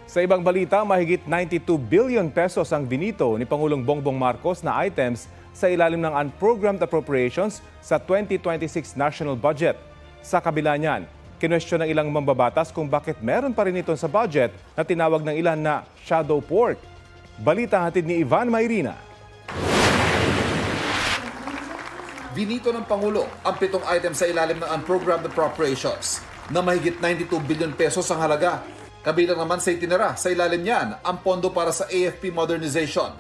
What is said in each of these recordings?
Sa ibang balita, mahigit 92 billion pesos ang binito ni Pangulong Bongbong Marcos na items sa ilalim ng unprogrammed appropriations sa 2026 national budget. Sa kabila niyan, kinwestiyon ng ilang mambabatas kung bakit meron pa rin ito sa budget na tinawag ng ilan na shadow pork. Balita hatid ni Ivan Mayrina. Binito ng Pangulo ang 7 items sa ilalim ng unprogrammed appropriations na mahigit 92 billion pesos ang halaga. Kabilang naman sa itinara sa ilalim niyan ang pondo para sa AFP modernization,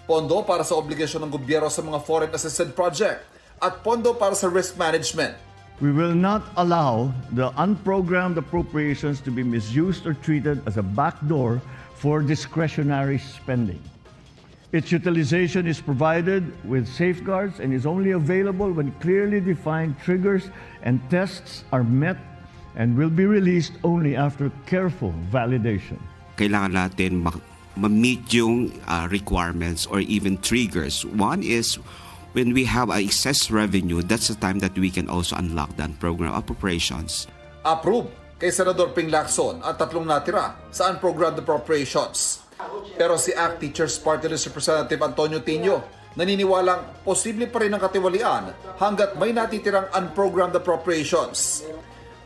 pondo para sa obligasyon ng gobyerno sa mga foreign assisted project, at pondo para sa risk management. We will not allow the unprogrammed appropriations to be misused or treated as a backdoor for discretionary spending. Its utilization is provided with safeguards and is only available when clearly defined triggers and tests are met and will be released only after careful validation. Kailangan natin ma-meet yung requirements or even triggers. One is when we have excess revenue, that's the time that we can also unlock that program appropriations. Approve kay Senador Ping Lacson at 3 natira sa unprogrammed appropriations. Pero si ACT Teachers Party List Representative Antonio Tino naniniwalang posible pa rin ang katiwalian hanggat may natitirang unprogrammed appropriations.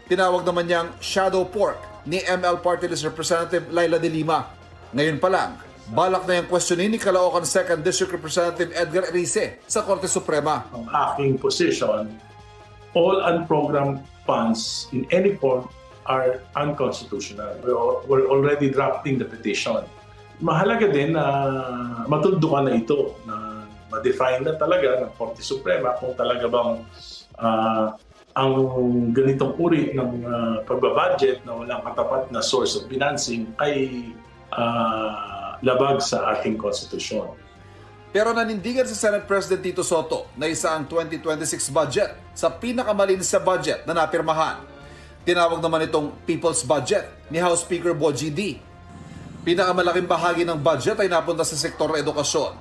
Tinawag naman niyang shadow pork ni ML Party List Representative Laila de Lima. Ngayon pa lang, balak na yung questionin ni Caloocan 2nd District Representative Edgar Erice sa Korte Suprema. Ang aking position, all unprogrammed funds in any form are unconstitutional. We're already drafting the petition. Mahalaga din na matuldukan na ito, na ma-define na talaga ng Korte Suprema kung talaga bang ang ganitong uri ng pagbabudget na walang katapat na source of financing ay labag sa ating konstitusyon. Pero nanindigan si Senate President Tito Soto na isa ang 2026 budget sa pinakamalinis sa budget na napirmahan. Tinawag naman itong People's Budget ni House Speaker Bogie D. Pinakamalaking bahagi ng budget ay napunta sa sektor ng edukasyon.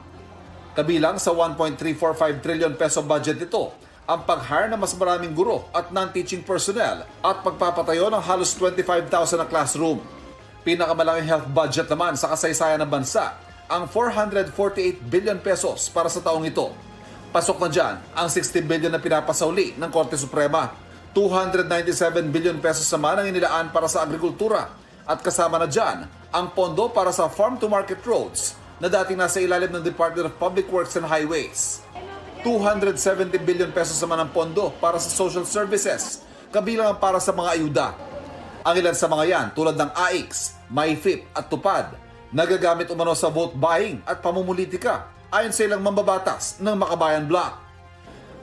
Kabilang sa 1.345 trillion peso budget ito, ang pag-hire ng mas maraming guro at non-teaching personnel at pagpapatayo ng halos 25,000 na classroom. Pinakamalaking health budget naman sa kasaysayan ng bansa, ang 448 billion pesos para sa taong ito. Pasok na dyan ang 60 billion na pinapasauli ng Korte Suprema. 297 billion pesos naman ang inilaan para sa agrikultura at kasama na dyan ang pondo para sa farm-to-market roads na dating nasa ilalim ng Department of Public Works and Highways. 270 billion pesos naman ang pondo para sa social services, kabilang ang para sa mga ayuda. Ang ilan sa mga yan tulad ng AIX, MyFIP at TUPAD, nagagamit umano sa vote buying at pamumulitika ayon sa ilang mambabatas ng Makabayan Bloc.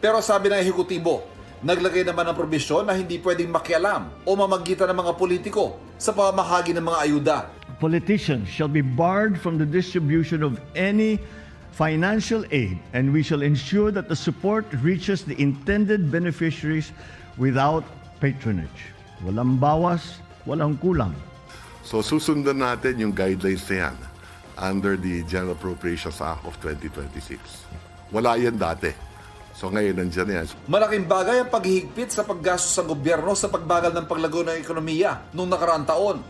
Pero sabi ng ehekutibo, naglagay naman ng probisyon na hindi pwedeng makialam o mamagitan ng mga politiko sa pamamahagi ng mga ayuda. Politicians shall be barred from the distribution of any financial aid, and we shall ensure that the support reaches the intended beneficiaries without patronage. Walang bawas, walang kulang. So susundan natin yung guidelines na yan under the General Appropriations Act of 2026. Wala yan dati. So ngayon nandiyan yan. Malaking bagay ang paghihigpit sa paggastos sa gobyerno sa pagbagal ng paglago ng ekonomiya noong nakaraang taon.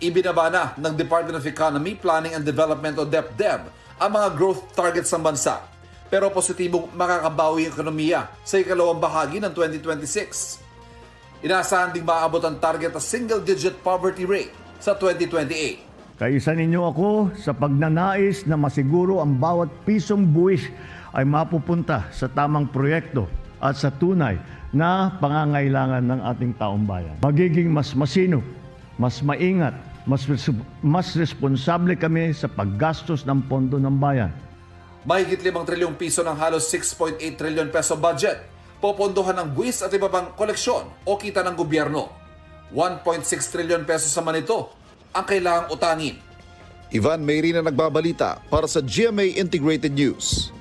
Ibinaba na ng Department of Economy, Planning and Development o DepDev ang mga growth targets ng bansa. Pero positibong makakabawi ang ekonomiya sa ikalawang bahagi ng 2026. Inaasahan ding maabot ang target na single-digit poverty rate sa 2028. Kaisa ninyo ako sa pagnanais na masiguro ang bawat pisong buwis ay mapupunta sa tamang proyekto at sa tunay na pangangailangan ng ating taong bayan. Magiging mas masinop, mas maingat, mas responsable kami sa paggastos ng pondo ng bayan. Mahigit 5 trilyong piso ng halos 6.8 trillion peso budget, popondohan ng buwis at iba pang koleksyon o kita ng gobyerno. 1.6 trillion pesos naman ito ang kailangang utangin. Ivan Mayrina nagbabalita para sa GMA Integrated News.